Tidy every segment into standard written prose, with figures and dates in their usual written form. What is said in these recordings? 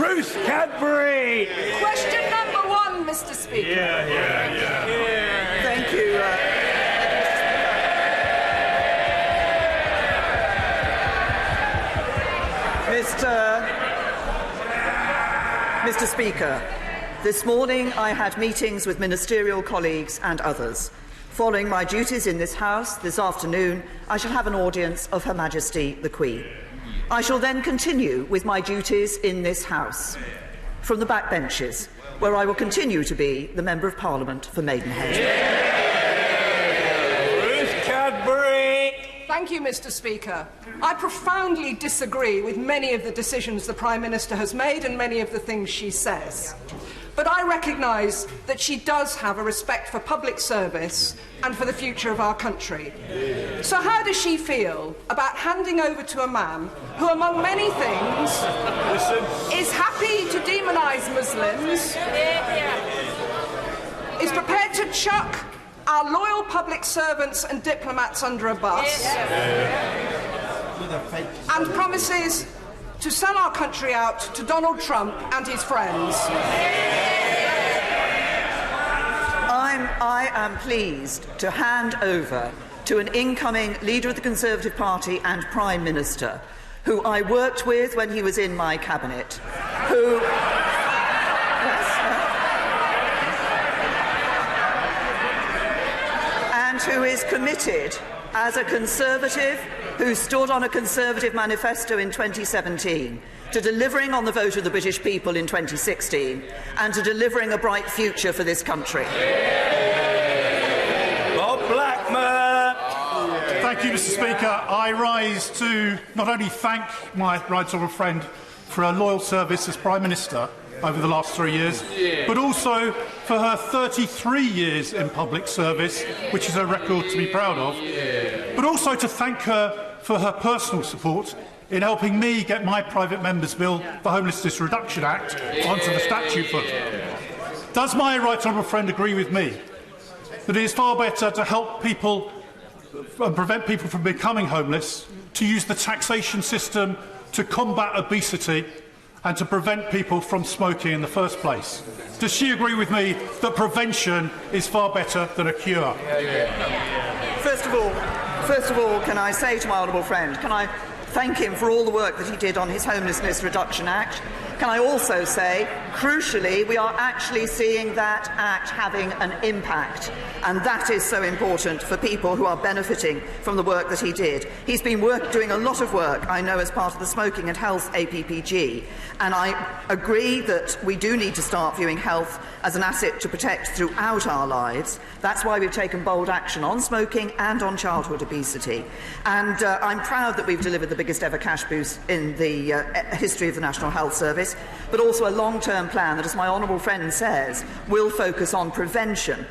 Ruth Cadbury. Question number 1, Mr. Speaker. Thank you. Mr. Speaker, this morning I had meetings with ministerial colleagues and others. Following my duties in this House this afternoon, I shall have an audience of Her Majesty the Queen. I shall then continue with my duties in this House from the backbenches, where I will continue to be the Member of Parliament for Maidenhead. Ruth Cadbury. Thank you, Mr. Speaker. I profoundly disagree with many of the decisions the Prime Minister has made and many of the things she says. But I recognise that she does have a respect for public service and for the future of our country. So how does she feel about handing over to a man who, among many things, is happy to demonise Muslims, is prepared to chuck our loyal public servants and diplomats under a bus, and promises to sell our country out to Donald Trump and his friends? I am pleased to hand over to an incoming Leader of the Conservative Party and Prime Minister, who I worked with when he was in my cabinet, who... and who is committed as a Conservative who stood on a Conservative manifesto in 2017, to delivering on the vote of the British people in 2016, and to delivering a bright future for this country. Bob Blackman. Thank you, Mr. Speaker. I rise to not only thank my right honourable friend for her loyal service as Prime Minister over the last 3 years, but also for her 33 years in public service, which is a record to be proud of, but also to thank her for her personal support in helping me get my private member's bill, the Homelessness Reduction Act, onto the statute book. Does my right honourable friend agree with me that it is far better to help people and prevent people from becoming homeless, to use the taxation system to combat obesity and to prevent people from smoking in the first place? Does she agree with me that prevention is far better than a cure? First of all, can I say to my honourable friend, can I thank him for all the work that he did on his Homelessness Reduction Act? Can I also say, crucially, we are actually seeing that Act having an impact, and that is so important for people who are benefiting from the work that he did. He's been doing a lot of work, I know, as part of the Smoking and Health APPG, and I agree that we do need to start viewing health as an asset to protect throughout our lives. That's why we've taken bold action on smoking and on childhood obesity. And I'm proud that we've delivered the biggest ever cash boost in the history of the National Health Service, but also a long-term plan that, as my honourable friend says, will focus on prevention.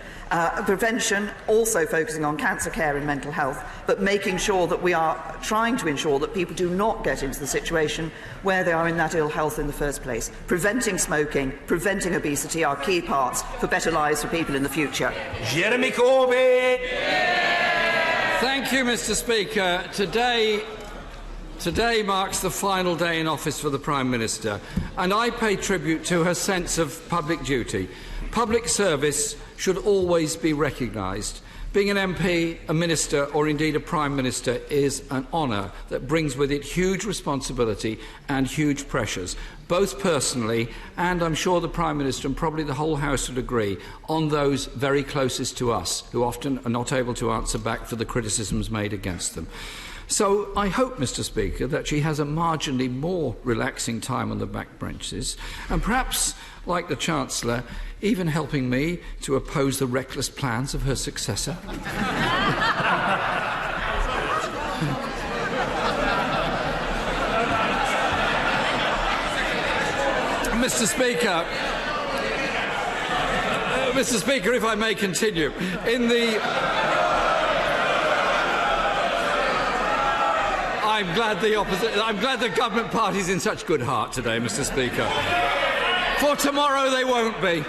Prevention also focusing on cancer care and mental health, but making sure that we are trying to ensure that people do not get into the situation where they are in that ill health in the first place. Preventing smoking, preventing obesity are key parts for better lives for people in the future. Jeremy Corbyn. Thank you, Mr. Speaker. Today marks the final day in office for the Prime Minister, and I pay tribute to her sense of public duty. Public service should always be recognised. Being an MP, a minister, or indeed a Prime Minister is an honour that brings with it huge responsibility and huge pressures, both personally and, I'm sure, the Prime Minister and probably the whole House would agree, on those very closest to us, who often are not able to answer back for the criticisms made against them. So I hope, Mr. Speaker, that she has a marginally more relaxing time on the backbenches, and perhaps, like the Chancellor, even helping me to oppose the reckless plans of her successor. Mr. Speaker, if I may continue, I'm glad the government party's in such good heart today, Mr. Speaker. For tomorrow they won't be.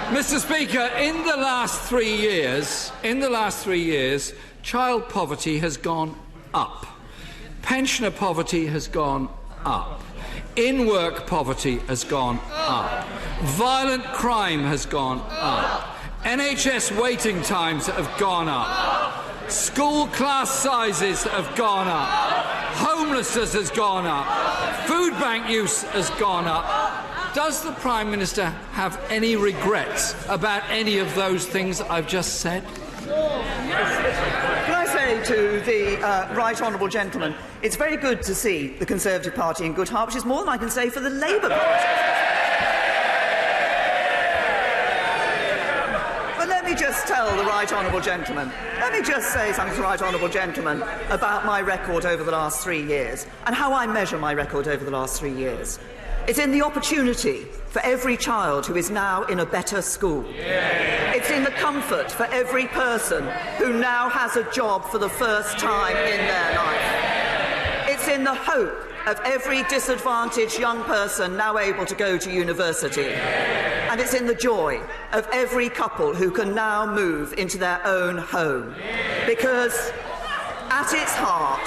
Mr. Speaker, in the last 3 years, child poverty has gone up. Pensioner poverty has gone up. In-work poverty has gone up. Violent crime has gone up. NHS waiting times have gone up. School class sizes have gone up. Homelessness has gone up. Food bank use has gone up. Does the Prime Minister have any regrets about any of those things I've just said? Can I say to the right honourable gentleman, it's very good to see the Conservative Party in good heart, which is more than I can say for the Labour Party. But let me just tell the right honourable gentleman, let me just say something to the right honourable gentleman about my record over the last 3 years and how I measure my record over the last 3 years. It's in the opportunity for every child who is now in a better school. It's in the comfort for every person who now has a job for the first time in their life. It's in the hope of every disadvantaged young person now able to go to university. And it's in the joy of every couple who can now move into their own home. Because at its heart,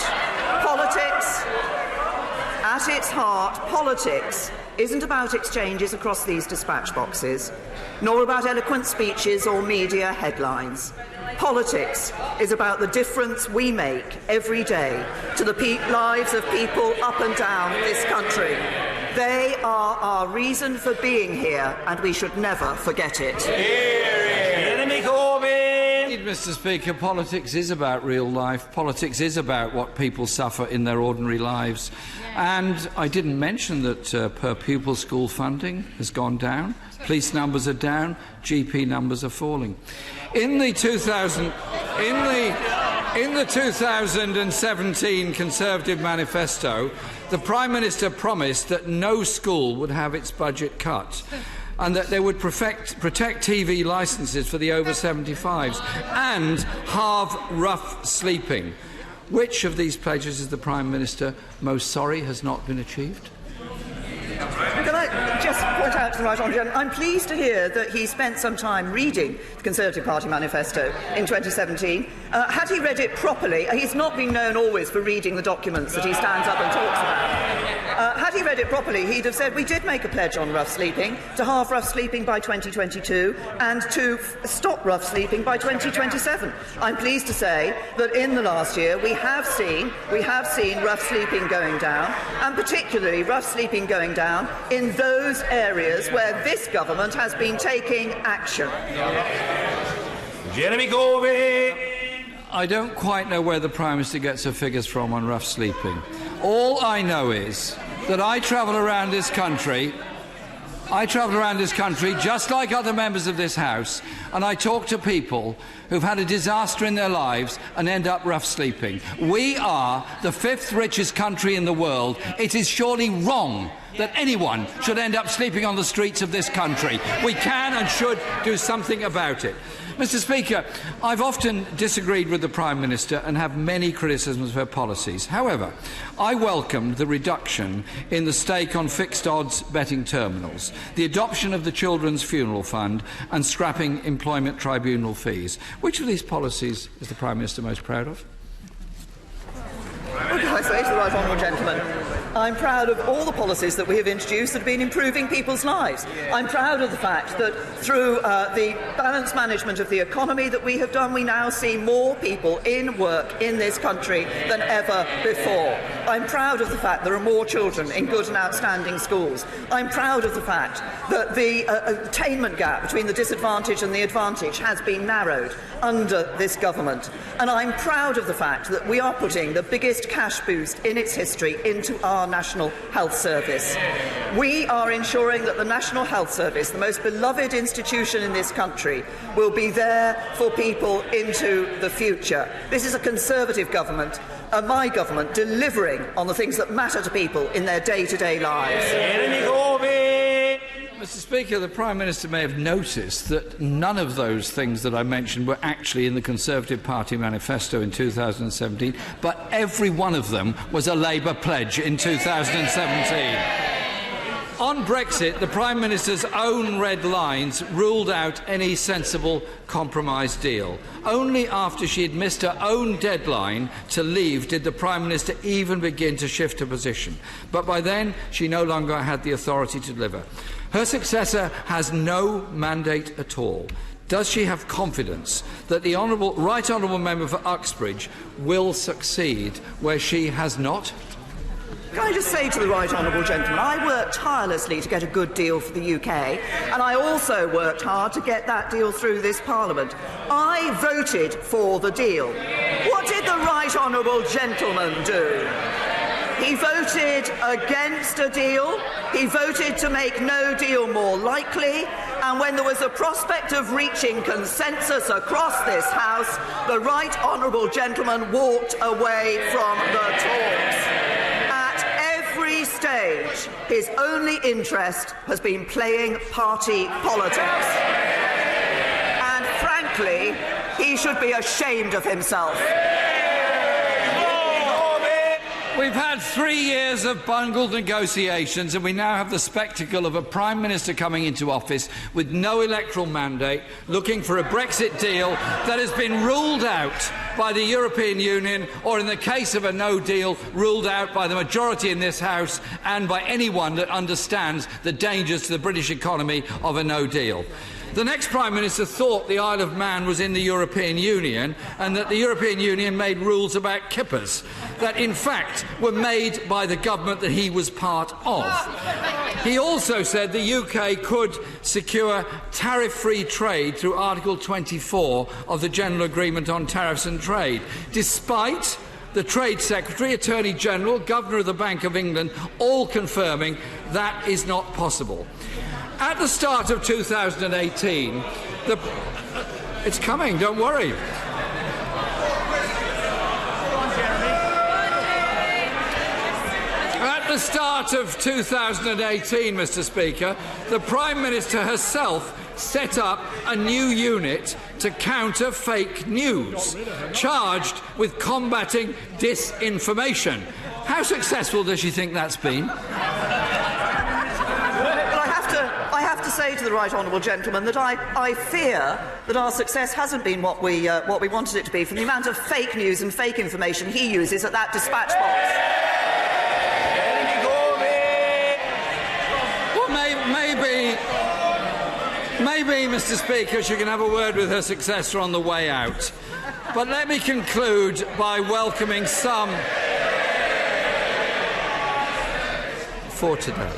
politics isn't about exchanges across these dispatch boxes, nor about eloquent speeches or media headlines. Politics is about the difference we make every day to the lives of people up and down this country. They are our reason for being here, and we should never forget it. Jeremy Corbyn! Indeed, Mr. Speaker, politics is about real life. Politics is about what people suffer in their ordinary lives. And I didn't mention that per pupil school funding has gone down. Police numbers are down. GP numbers are falling. In the 2017 Conservative manifesto, the Prime Minister promised that no school would have its budget cut, and that they would protect TV licences for the over 75s and halve rough sleeping. Which of these pledges is the Prime Minister most sorry has not been achieved? Can I just point out to the right honourable gentleman, I'm pleased to hear that he spent some time reading the Conservative Party manifesto in 2017. Had he read it properly, he's not been known always for reading the documents that he stands up and talks about. Had he read it properly, he'd have said we did make a pledge on rough sleeping to halve rough sleeping by 2022 and to stop rough sleeping by 2027. I'm pleased to say that in the last year we have seen rough sleeping going down, and particularly rough sleeping going down in those areas where this government has been taking action. Jeremy Corbyn! I don't quite know where the Prime Minister gets her figures from on rough sleeping. All I know is that I travel around this country just like other members of this House, and I talk to people who've had a disaster in their lives and end up rough sleeping. We are the 5th richest country in the world. It is surely wrong that anyone should end up sleeping on the streets of this country. We can and should do something about it. Mr. Speaker, I've often disagreed with the Prime Minister and have many criticisms of her policies. However, I welcomed the reduction in the stake on fixed odds betting terminals, the adoption of the Children's Funeral Fund and scrapping employment tribunal fees. Which of these policies is the Prime Minister most proud of? What can I say to the right honourable gentleman? I'm proud of all the policies that we have introduced that have been improving people's lives. I'm proud of the fact that through the balanced management of the economy that we have done, we now see more people in work in this country than ever before. I'm proud of the fact there are more children in good and outstanding schools. I'm proud of the fact that the attainment gap between the disadvantaged and the advantaged has been narrowed under this government. And I'm proud of the fact that we are putting the biggest cash boost in its history into our National Health Service. We are ensuring that the National Health Service, the most beloved institution in this country, will be there for people into the future. This is a Conservative government, my government, delivering on the things that matter to people in their day-to-day lives. Mr. Speaker, the Prime Minister may have noticed that none of those things that I mentioned were actually in the Conservative Party manifesto in 2017, but every one of them was a Labour pledge in 2017. On Brexit, the Prime Minister's own red lines ruled out any sensible compromise deal. Only after she had missed her own deadline to leave did the Prime Minister even begin to shift her position. But by then, she no longer had the authority to deliver. Her successor has no mandate at all. Does she have confidence that the Right Honourable Member for Uxbridge will succeed where she has not? Can I just say to the right honourable gentleman, I worked tirelessly to get a good deal for the UK, and I also worked hard to get that deal through this Parliament. I voted for the deal. What did the right honourable gentleman do? He voted against a deal, he voted to make no deal more likely, and when there was a prospect of reaching consensus across this House, the right honourable gentleman walked away from the talks. Stage, his only interest has been playing party politics. And frankly, he should be ashamed of himself. We've had 3 years of bungled negotiations, and we now have the spectacle of a Prime Minister coming into office with no electoral mandate, looking for a Brexit deal that has been ruled out by the European Union, or in the case of a no deal, ruled out by the majority in this House and by anyone that understands the dangers to the British economy of a no deal. The next Prime Minister thought the Isle of Man was in the European Union and that the European Union made rules about kippers that, in fact, were made by the government that he was part of. He also said the UK could secure tariff-free trade through Article 24 of the General Agreement on Tariffs and Trade, despite the Trade Secretary, Attorney General, Governor of the Bank of England all confirming that is not possible. At the start of 2018, it's coming, don't worry. At the start of 2018, Mr. Speaker, the Prime Minister herself set up a new unit to counter fake news, charged with combating disinformation. How successful does she think that's been? I have to say to the right honourable gentleman that I fear that our success hasn't been what we wanted it to be, from the amount of fake news and fake information he uses at that dispatch box. Well, maybe, Mr. Speaker, she can have a word with her successor on the way out. But let me conclude by welcoming some for today.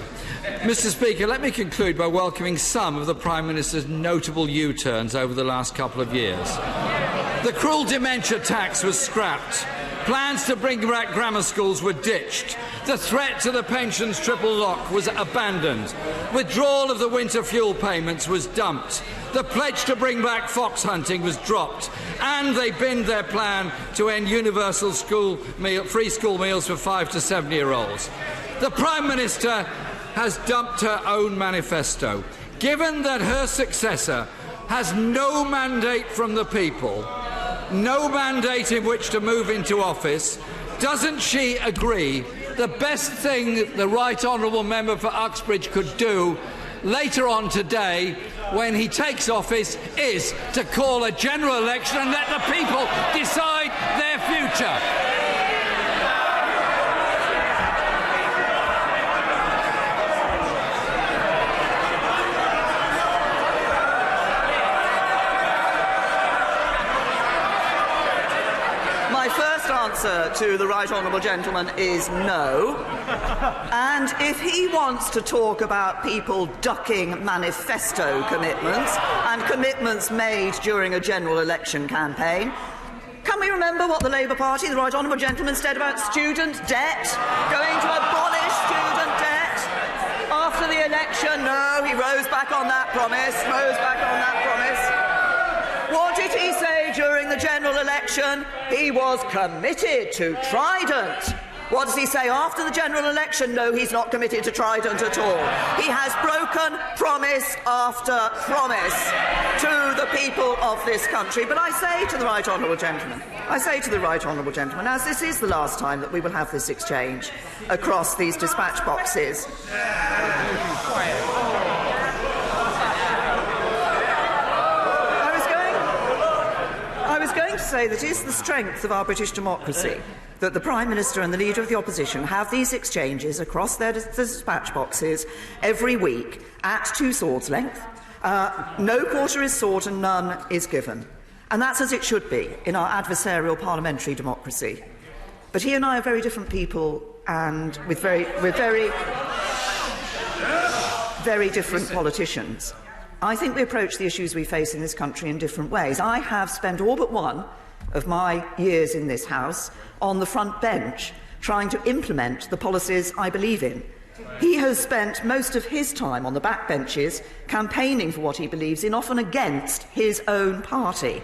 Mr. Speaker, let me conclude by welcoming some of the Prime Minister's notable U-turns over the last couple of years. The cruel dementia tax was scrapped. Plans to bring back grammar schools were ditched. The threat to the pensions triple lock was abandoned. Withdrawal of the winter fuel payments was dumped. The pledge to bring back fox hunting was dropped. And they binned their plan to end universal free school meals for 5 to 7-year-olds. The Prime Minister has dumped her own manifesto. Given that her successor has no mandate from the people, no mandate in which to move into office, doesn't she agree the best thing the Right Honourable Member for Uxbridge could do later on today, when he takes office, is to call a general election and let the people decide their future? Answer to the right honourable gentleman is no. And if he wants to talk about people ducking manifesto commitments and commitments made during a general election campaign, can we remember what the Labour Party, the right honourable gentleman, said about student debt? Going to abolish student debt? After the election, no, he rose back on that promise, What did he say during the general election? He was committed to Trident. What does he say after the general election? No, he's not committed to Trident at all. He has broken promise after promise to the people of this country. But I say to the right honourable gentleman, as this is the last time that we will have this exchange across these dispatch boxes, say that it's the strength of our British democracy that the Prime Minister and the Leader of the Opposition have these exchanges across their dispatch boxes every week at two swords' length. No quarter is sought and none is given. And that's as it should be in our adversarial parliamentary democracy. But he and I are very different people, and with very different politicians. I think we approach the issues we face in this country in different ways. I have spent all but one of my years in this House on the front bench trying to implement the policies I believe in. He has spent most of his time on the backbenches campaigning for what he believes in, often against his own party.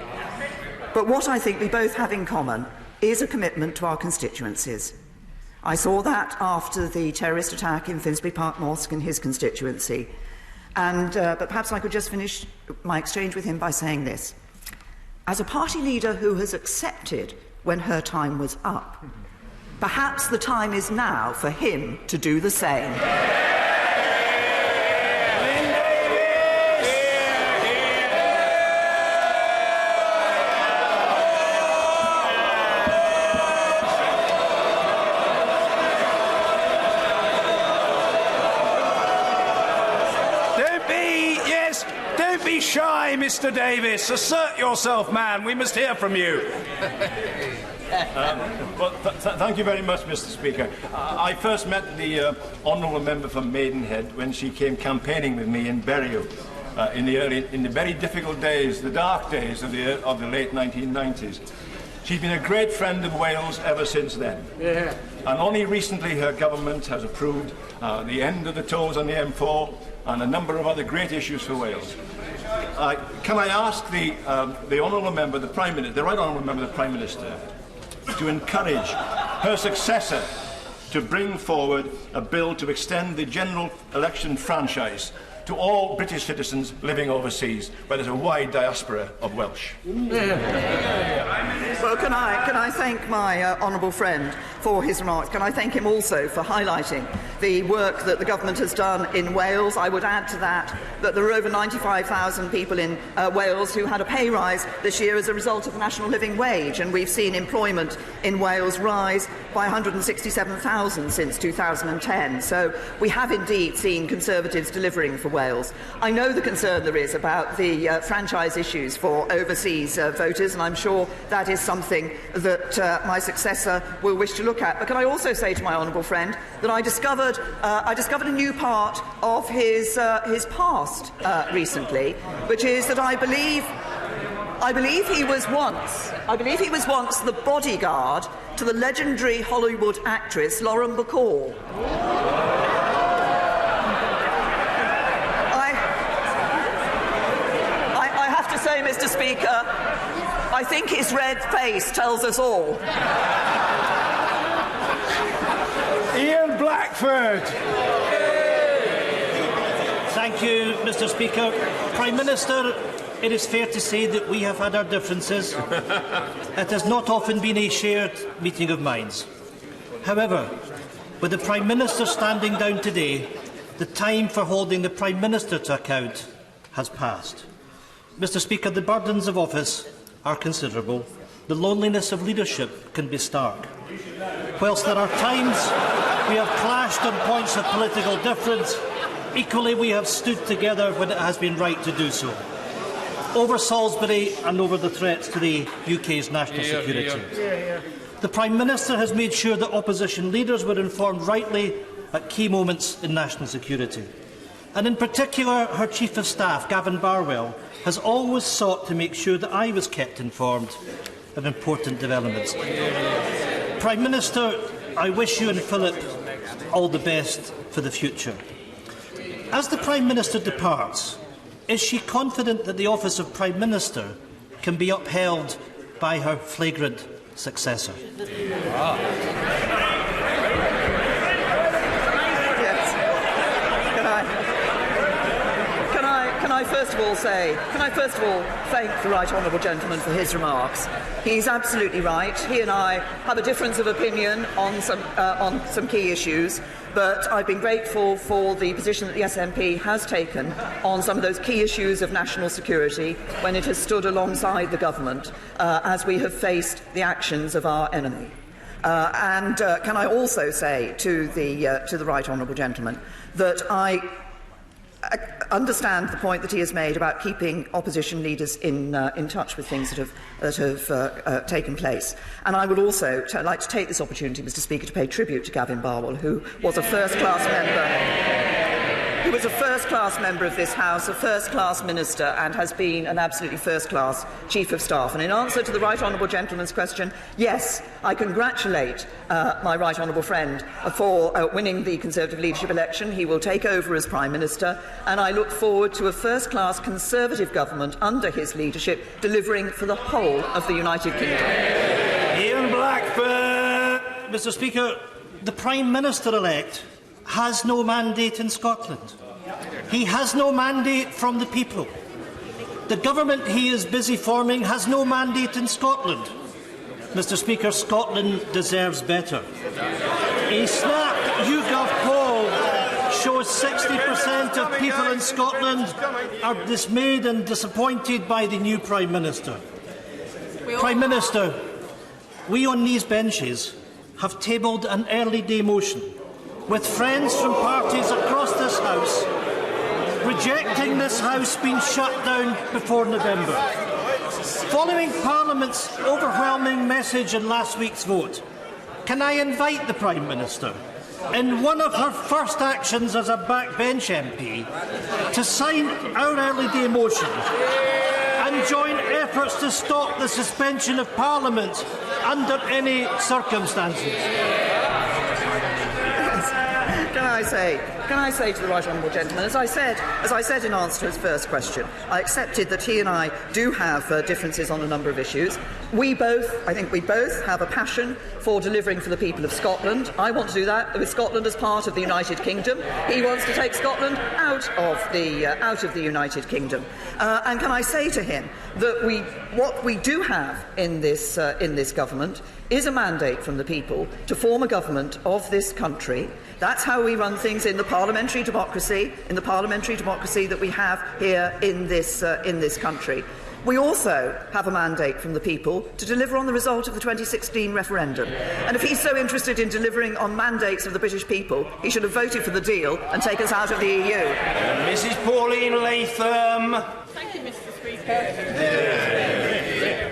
But what I think we both have in common is a commitment to our constituencies. I saw that after the terrorist attack in Finsbury Park Mosque in his constituency. But perhaps I could just finish my exchange with him by saying this. As a party leader who has accepted when her time was up, perhaps the time is now for him to do the same. Don't be shy, Mr. Davis. Assert yourself, man. We must hear from you. Thank you very much, Mr. Speaker. I first met the honourable member from Maidenhead when she came campaigning with me in Bury in the very difficult days, the dark days of the late 1990s. She's been a great friend of Wales ever since then. Yeah. And only recently her government has approved the end of the tolls on the M4 and a number of other great issues for Wales. Can I ask the honourable member, the Prime Minister, the right honourable member, the Prime Minister, to encourage her successor to bring forward a bill to extend the general election franchise to all British citizens living overseas, where there's a wide diaspora of Welsh. Well, can I thank my honourable friend for his remarks? Can I thank him also for highlighting the work that the government has done in Wales? I would add to that there are over 95,000 people in Wales who had a pay rise this year as a result of the national living wage, and we've seen employment in Wales rise by 167,000 since 2010. So we have indeed seen Conservatives delivering for Wales. I know the concern there is about the franchise issues for overseas voters, and I'm sure that is something that my successor will wish to look at. But can I also say to my honourable friend that I discovered a new part of his past recently, which is that I believe he was once the bodyguard to the legendary Hollywood actress Lauren Bacall. I have to say, Mr. Speaker, I think his red face tells us all. Ian Blackford. Thank you, Mr. Speaker. Prime Minister, it is fair to say that we have had our differences. It has not often been a shared meeting of minds. However, with the Prime Minister standing down today, the time for holding the Prime Minister to account has passed. Mr. Speaker, the burdens of office are considerable. The loneliness of leadership can be stark. Whilst there are times we have clashed on points of political difference, equally we have stood together when it has been right to do so. Over Salisbury and over the threats to the UK's national security. The Prime Minister has made sure that opposition leaders were informed rightly at key moments in national security. And in particular, her Chief of Staff, Gavin Barwell, has always sought to make sure that I was kept informed of important developments. Prime Minister, I wish you and Philip all the best for the future. As the Prime Minister departs, is she confident that the office of Prime Minister can be upheld by her flagrant successor? Yes. Can I first of all thank the right honourable gentleman for his remarks. He's absolutely right. He and I have a difference of opinion on some key issues, But I've been grateful for the position that the SNP has taken on some of those key issues of national security when it has stood alongside the government as we have faced the actions of our enemy. Can I also say to the right honourable gentleman that I understand the point that he has made about keeping opposition leaders in touch with things that have taken place. And I would also like to take this opportunity, Mr. Speaker, to pay tribute to Gavin Barwell, who was a first-class member. He was a first-class member of this House, a first-class minister, and has been an absolutely first-class Chief of Staff. And in answer to the right honourable gentleman's question, yes, I congratulate my right honourable friend for winning the Conservative leadership election. He will take over as Prime Minister, and I look forward to a first-class Conservative government under his leadership, delivering for the whole of the United Kingdom. Ian Blackford. Mr. Speaker, the Prime Minister-elect has no mandate in Scotland. He has no mandate from the people. The government he is busy forming has no mandate in Scotland. Mr. Speaker, Scotland deserves better. A Snap YouGov poll shows 60% of people in Scotland are dismayed and disappointed by the new Prime Minister. Prime Minister, we on these benches have tabled an early day motion with friends from parties across this House rejecting this House being shut down before November. Following Parliament's overwhelming message in last week's vote, can I invite the Prime Minister, in one of her first actions as a backbench MP, to sign our early day motion and join efforts to stop the suspension of Parliament under any circumstances? Can I say to the right honourable gentleman, as I said in answer to his first question, I accepted that he and I do have differences on a number of issues. I think we both have a passion for delivering for the people of Scotland. I want to do that with Scotland as part of the United Kingdom. He wants to take Scotland out of the United Kingdom. And can I say to him that what we do have in this government is a mandate from the people to form a government of this country. That's how we run things in the parliamentary democracy, that we have here in this country. We also have a mandate from the people to deliver on the result of the 2016 referendum. And if he's so interested in delivering on mandates of the British people, he should have voted for the deal and taken us out of the EU. Mrs. Pauline Latham. Thank you, Mr. Speaker.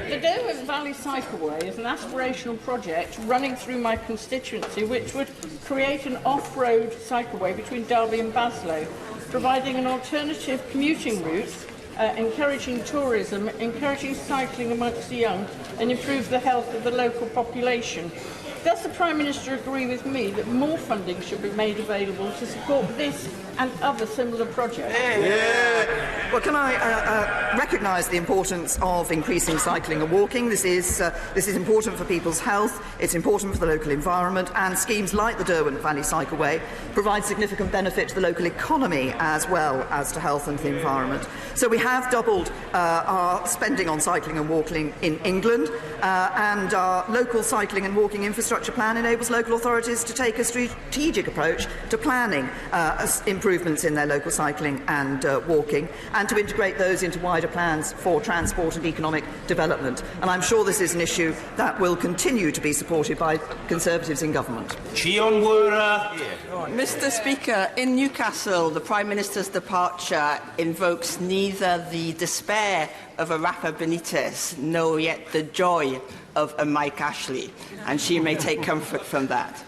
The Derwent Valley Cycleway is an aspirational project running through my constituency which would create an off-road cycleway between Derby and Baslow, providing an alternative commuting route, encouraging tourism, encouraging cycling amongst the young and improve the health of the local population. Does the Prime Minister agree with me that more funding should be made available to support this and other similar projects? Yeah. Well, can I recognise the importance of increasing cycling and walking? This is important for people's health, it's important for the local environment, and schemes like the Derwent Valley Cycleway provide significant benefit to the local economy as well as to health and the environment. So we have doubled our spending on cycling and walking in England, and our local cycling and walking infrastructure plan enables local authorities to take a strategic approach to planning improvements in their local cycling and walking, and to integrate those into wider plans for transport and economic development. And I'm sure this is an issue that will continue to be supported by Conservatives in government. Mr. Speaker, in Newcastle, the Prime Minister's departure invokes neither the despair of a Rafa Benitez, nor yet the joy of a Mike Ashley, and she may take comfort from that.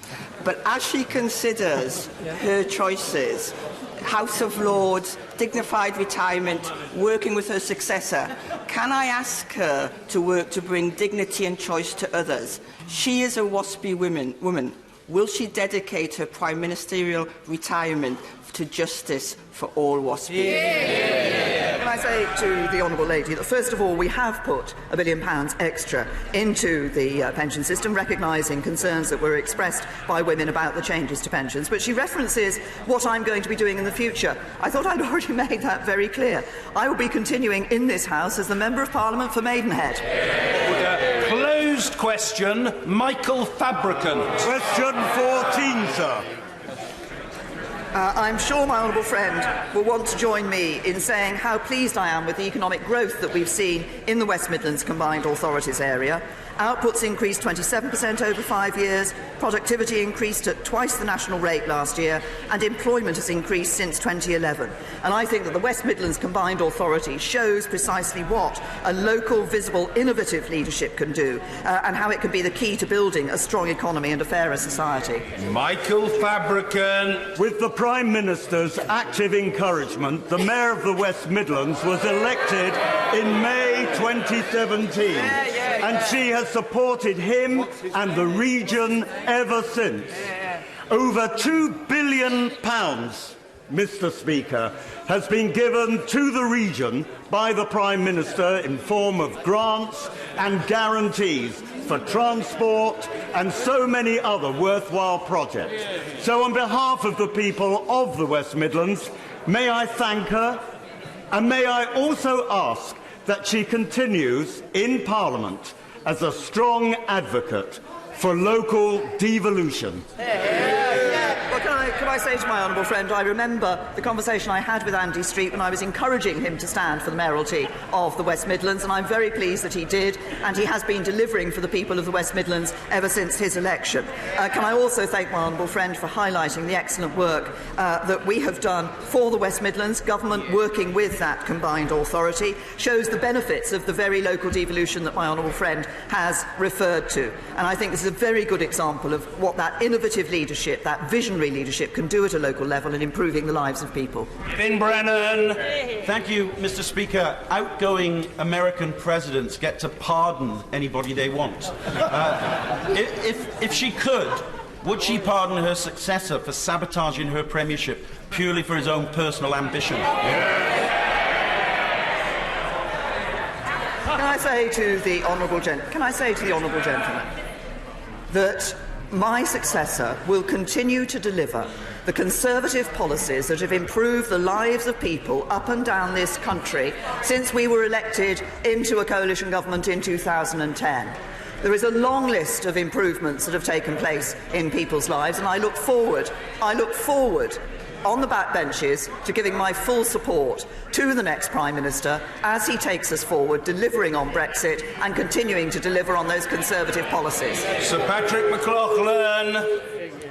But as she considers her choices, House of Lords, dignified retirement, working with her successor, can I ask her to work to bring dignity and choice to others? She is a WASPy woman. Will she dedicate her prime ministerial retirement to justice for all WASPy? Can I say to the Honourable Lady that, first of all, we have put £1 billion extra into the pension system, recognising concerns that were expressed by women about the changes to pensions. But she references what I'm going to be doing in the future. I thought I'd already made that very clear. I will be continuing in this House as the Member of Parliament for Maidenhead. Closed question, Michael Fabricant. Question 14, sir. I'm sure my honourable friend will want to join me in saying how pleased I am with the economic growth that we've seen in the West Midlands Combined Authorities area. Outputs increased 27% over 5 years, productivity increased at twice the national rate last year, and employment has increased since 2011. And I think that the West Midlands Combined Authority shows precisely what a local, visible, innovative leadership can do, and how it can be the key to building a strong economy and a fairer society. Michael Fabricant. With the Prime Minister's active encouragement, the Mayor of the West Midlands was elected in May 2017, and she has supported him and the region ever since. Over £2 billion, Mr. Speaker, has been given to the region by the Prime Minister in form of grants and guarantees for transport and so many other worthwhile projects. So on behalf of the people of the West Midlands, may I thank her, and may I also ask that she continues in Parliament as a strong advocate for local devolution. Well, can I say to my honourable friend, I remember the conversation I had with Andy Street when I was encouraging him to stand for the mayoralty of the West Midlands, and I'm very pleased that he did, and he has been delivering for the people of the West Midlands ever since his election. Can I also thank my honourable friend for highlighting the excellent work that we have done for the West Midlands. Government working with that combined authority shows the benefits of the very local devolution that my honourable friend has referred to. And I think this is a very good example of what that innovative leadership, that visionary leadership can do at a local level in improving the lives of people. Finn Brennan. Thank you, Mr. Speaker. Outgoing American presidents get to pardon anybody they want. If she could, would she pardon her successor for sabotaging her premiership purely for his own personal ambition? Can I say to the honourable gentleman that my successor will continue to deliver the Conservative policies that have improved the lives of people up and down this country since we were elected into a coalition government in 2010. There is a long list of improvements that have taken place in people's lives, and I look forward on the backbenches to giving my full support to the next Prime Minister as he takes us forward, delivering on Brexit and continuing to deliver on those Conservative policies. Sir Patrick McLaughlin.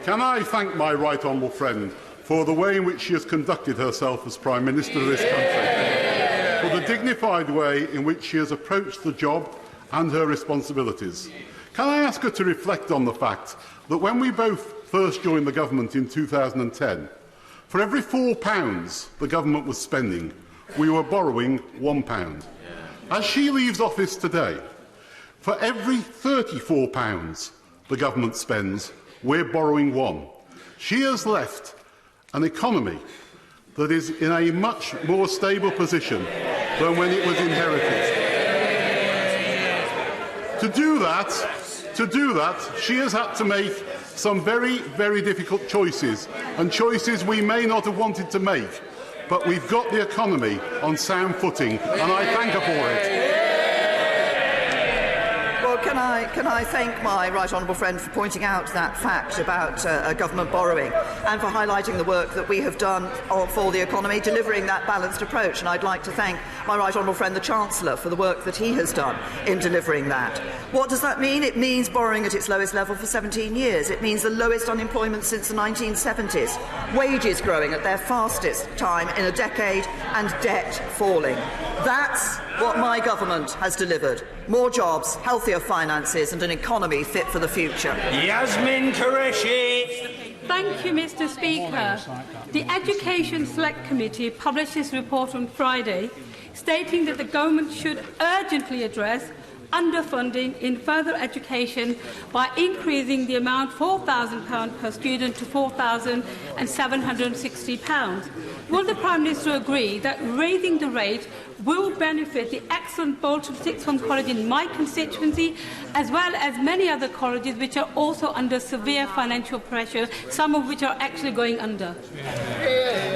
Can I thank my right honourable friend for the way in which she has conducted herself as Prime Minister of this country, for the dignified way in which she has approached the job and her responsibilities. Can I ask her to reflect on the fact that when we both first joined the government in 2010, for every £4 the government was spending, we were borrowing £1. As she leaves office today, for every £34 the government spends, we're borrowing £1. She has left an economy that is in a much more stable position than when it was inherited. To do that, she has had to make some very, very difficult choices, and choices we may not have wanted to make, but we've got the economy on sound footing, and I thank her for it. Well, can I thank my right honourable friend for pointing out that fact about government borrowing, and for highlighting the work that we have done for the economy, delivering that balanced approach. And I'd like to thank my right honourable friend, the Chancellor, for the work that he has done in delivering that. What does that mean? It means borrowing at its lowest level for 17 years. It means the lowest unemployment since the 1970s, wages growing at their fastest time in a decade, and debt falling. That's what my government has delivered. More jobs, healthier finances, and an economy fit for the future. Yasmin Qureshi. Thank you, Mr. Speaker. The Education Select Committee published its report on Friday, stating that the government should urgently address underfunding in further education by increasing the amount £4,000 per student to £4,760. Will the Prime Minister agree that raising the rate will benefit the excellent Bolton Sixth Form College in my constituency, as well as many other colleges which are also under severe financial pressure, some of which are actually going under?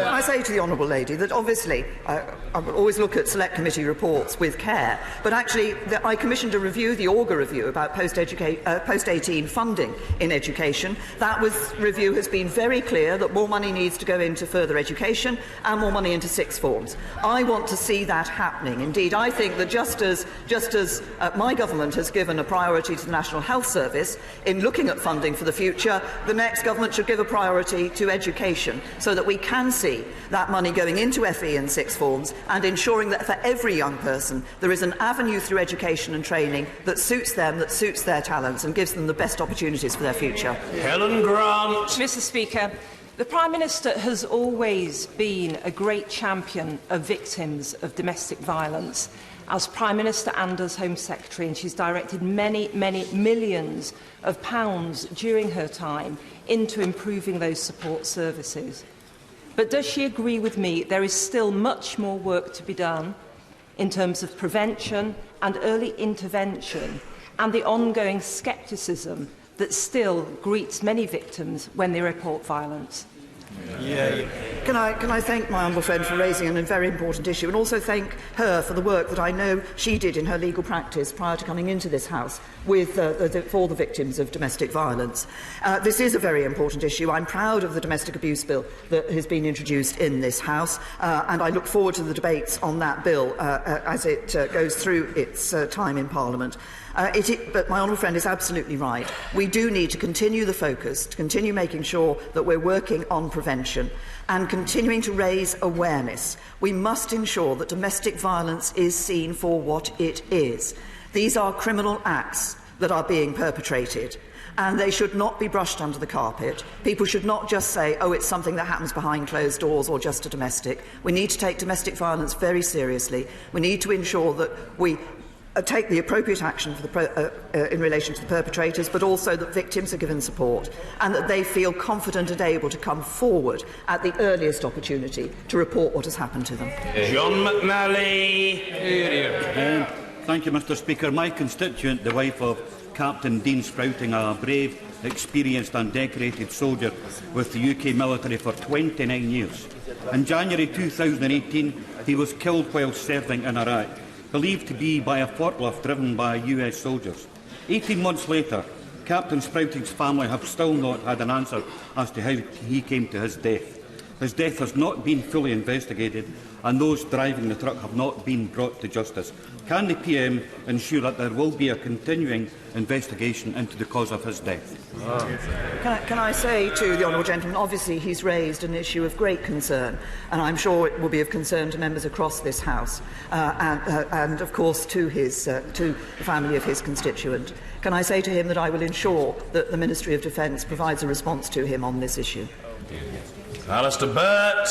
I say to the honourable lady that obviously I will always look at Select Committee reports with care, but actually I commissioned commissioned a review, the Auger Review, about post-18 funding in education. That review has been very clear that more money needs to go into further education and more money into sixth forms. I want to see that happening. Indeed, I think that just as my government has given a priority to the National Health Service in looking at funding for the future, the next government should give a priority to education so that we can see that money going into FE and sixth forms and ensuring that for every young person there is an avenue through education and training that suits them, that suits their talents and gives them the best opportunities for their future. Helen Grant. Mr. Speaker, the Prime Minister has always been a great champion of victims of domestic violence as Prime Minister and as Home Secretary, and she's directed many millions of pounds during her time into improving those support services. But does she agree with me there is still much more work to be done in terms of prevention and early intervention and the ongoing scepticism that still greets many victims when they report violence? Can I thank my honourable friend for raising a very important issue, and also thank her for the work that I know she did in her legal practice prior to coming into this House with, for the victims of domestic violence. This is a very important issue. I'm proud of the domestic abuse bill that has been introduced in this House, and I look forward to the debates on that bill as it goes through its time in Parliament. But my honourable friend is absolutely right. We do need to continue the focus, to continue making sure that we're working on prevention and continuing to raise awareness. We must ensure that domestic violence is seen for what it is. These are criminal acts that are being perpetrated, and they should not be brushed under the carpet. People should not just say, oh, it's something that happens behind closed doors or just a domestic. We need to take domestic violence very seriously. We need to ensure that we take the appropriate action for in relation to the perpetrators, but also that victims are given support and that they feel confident and able to come forward at the earliest opportunity to report what has happened to them. John McNally. Thank you, Mr. Speaker. My constituent, the wife of Captain Dean Sprouting, a brave, experienced and decorated soldier with the UK military for 29 years. In January 2018, he was killed while serving in Iraq, believed to be by a forklift driven by US soldiers. 18 months later, Captain Sprouting's family have still not had an answer as to how he came to his death. His death has not been fully investigated, and those driving the truck have not been brought to justice. Can the PM ensure that there will be a continuing investigation into the cause of his death? Can I say to the honourable gentleman, obviously he's raised an issue of great concern, and I'm sure it will be of concern to members across this House, and of course to the family of his constituent. Can I say to him that I will ensure that the Ministry of Defence provides a response to him on this issue? Alistair Burt.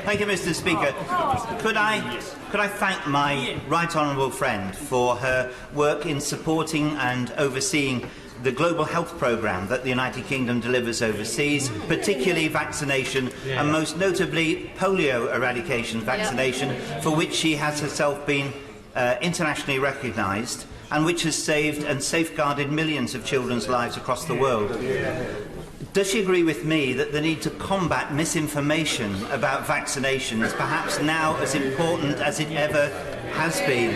Thank you, Mr. Speaker. Could I thank my right honourable friend for her work in supporting and overseeing the global health programme that the United Kingdom delivers overseas, particularly vaccination and most notably polio eradication vaccination, for which she has herself been internationally recognised and which has saved and safeguarded millions of children's lives across the world. Does she agree with me that the need to combat misinformation about vaccination is perhaps now as important as it ever has been?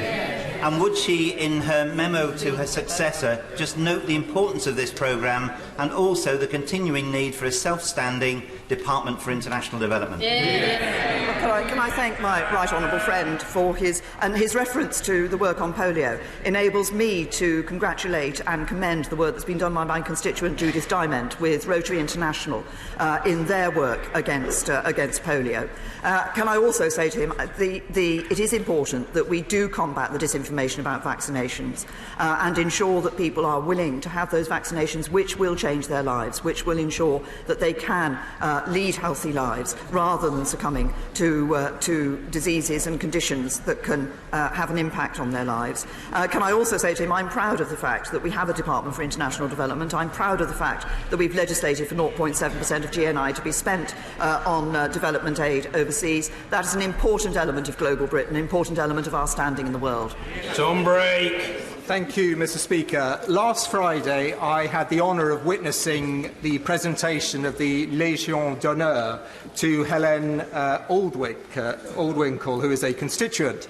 And would she, in her memo to her successor, just note the importance of this programme and also the continuing need for a self-standing Department for International Development? Can I thank my right honourable friend for his reference to the work on polio enables me to congratulate and commend the work that's been done by my constituent Judith Diamond with Rotary International in their work against polio. Can I also say to him it is important that we do combat the disinformation about vaccinations and ensure that people are willing to have those vaccinations which will change their lives, which will ensure that they can lead healthy lives rather than succumbing to diseases and conditions that can have an impact on their lives. Can I also say to him, I'm proud of the fact that we have a Department for International Development. I'm proud of the fact that we've legislated for 0.7% of GNI to be spent on development aid overseas. That is an important element of global Britain, an important element of our standing in the world. Tom Brake. Thank you, Mr. Speaker. Last Friday, I had the honour of witnessing the presentation of the Légion d'honneur to Helen Aldwinkle, who is a constituent,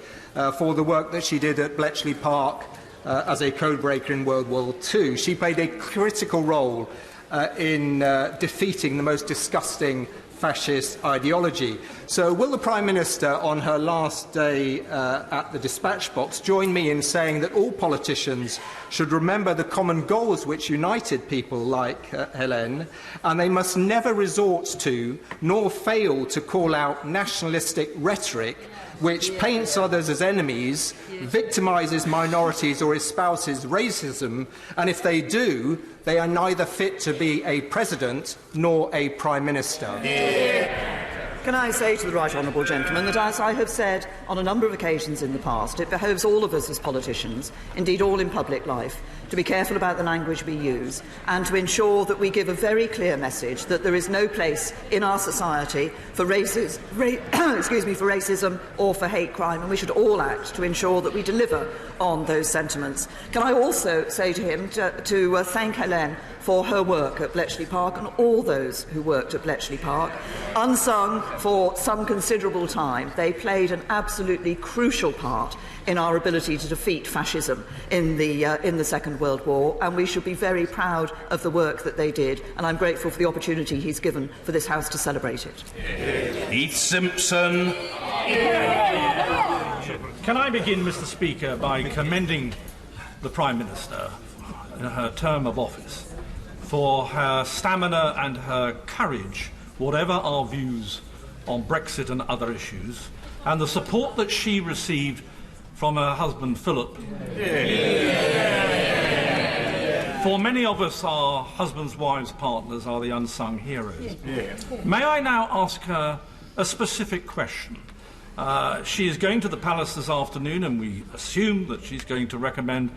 for the work that she did at Bletchley Park as a codebreaker in World War II. She played a critical role in defeating the most disgusting fascist ideology. So will the Prime Minister, on her last day at the dispatch box, join me in saying that all politicians should remember the common goals which united people like Hélène, and they must never resort to, nor fail to call out nationalistic rhetoric which paints others as enemies, victimises minorities or espouses racism, and if they do, they are neither fit to be a president nor a prime minister. Can I say to the right honourable gentleman that, as I have said on a number of occasions in the past, it behoves all of us as politicians, indeed all in public life, to be careful about the language we use and to ensure that we give a very clear message that there is no place in our society for racism or for hate crime, and we should all act to ensure that we deliver on those sentiments. Can I also say to him to thank Hélène for her work at Bletchley Park and all those who worked at Bletchley Park. Unsung for some considerable time, they played an absolutely crucial part in our ability to defeat fascism in the Second World War, and we should be very proud of the work that they did, and I'm grateful for the opportunity he's given for this House to celebrate it. Heath Simpson. Can I begin, Mr. Speaker, by commending the Prime Minister in her term of office for her stamina and her courage, whatever our views on Brexit and other issues, and the support that she received from her husband Philip. For many of us, our husbands, wives, partners are the unsung heroes. May I now ask her a specific question? She is going to the Palace this afternoon, and we assume that she's going to recommend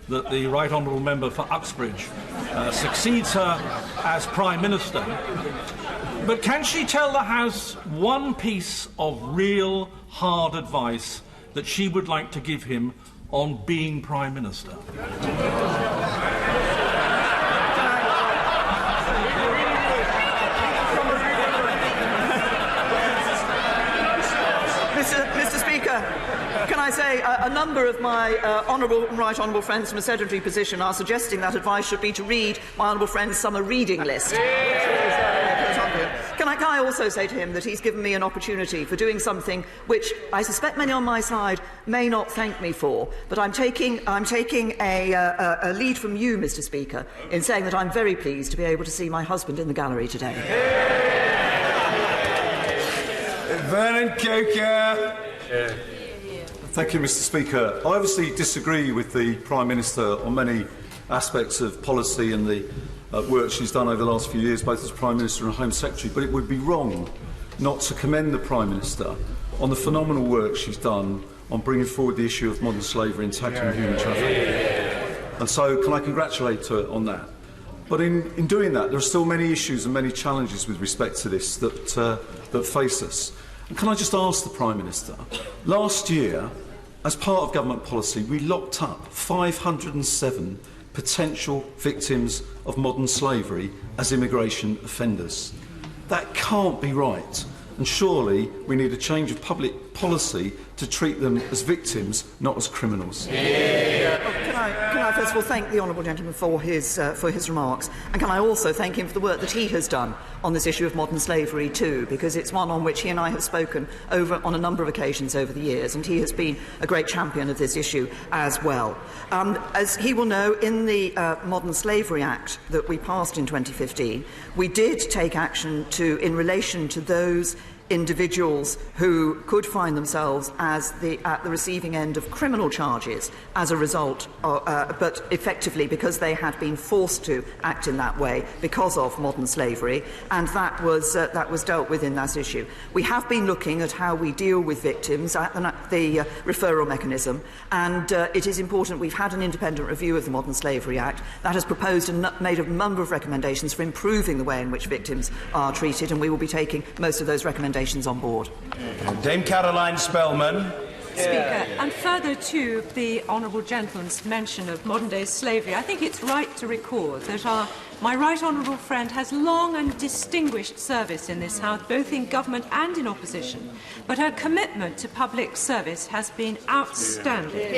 that the Right Honourable Member for Uxbridge succeeds her as Prime Minister. But can she tell the House one piece of real hard advice that she would like to give him on being Prime Minister? Mr. Speaker, can I say a number of my right honourable friends from a sedentary position are suggesting that advice should be to read my honourable friend's summer reading list. Can I also say to him that he's given me an opportunity for doing something which I suspect many on my side may not thank me for, but I'm taking a lead from you, Mr. Speaker, in saying that I'm very pleased to be able to see my husband in the gallery today. Vernon Coker. Thank you, Mr. Speaker. I obviously disagree with the Prime Minister on many aspects of policy and the work she's done over the last few years, both as Prime Minister and Home Secretary, but it would be wrong not to commend the Prime Minister on the phenomenal work she's done on bringing forward the issue of modern slavery and tackling human trafficking. And so can I congratulate her on that? But in doing that, there are still many issues and many challenges with respect to this that face us. And can I just ask the Prime Minister, last year, as part of government policy, we locked up 507 potential victims of modern slavery as immigration offenders. That can't be right, and surely we need a change of public policy to treat them as victims, not as criminals. Can I first of all thank the honourable gentleman for his remarks, and can I also thank him for the work that he has done on this issue of modern slavery too, because it's one on which he and I have spoken on a number of occasions over the years, and he has been a great champion of this issue as well. As he will know, in the Modern Slavery Act that we passed in 2015, we did take action in relation to those individuals who could find themselves at the receiving end of criminal charges as a result, but effectively because they had been forced to act in that way because of modern slavery, and that was dealt with in that issue. We have been looking at how we deal with victims at the referral mechanism, and it is important. We've had an independent review of the Modern Slavery Act that has proposed and made a number of recommendations for improving the way in which victims are treated, and we will be taking most of those recommendations on board. Dame Caroline Spellman. Speaker, and further to the honourable gentleman's mention of modern-day slavery, I think it's right to record that my right honourable friend has long and distinguished service in this House, both in government and in opposition, but her commitment to public service has been outstanding.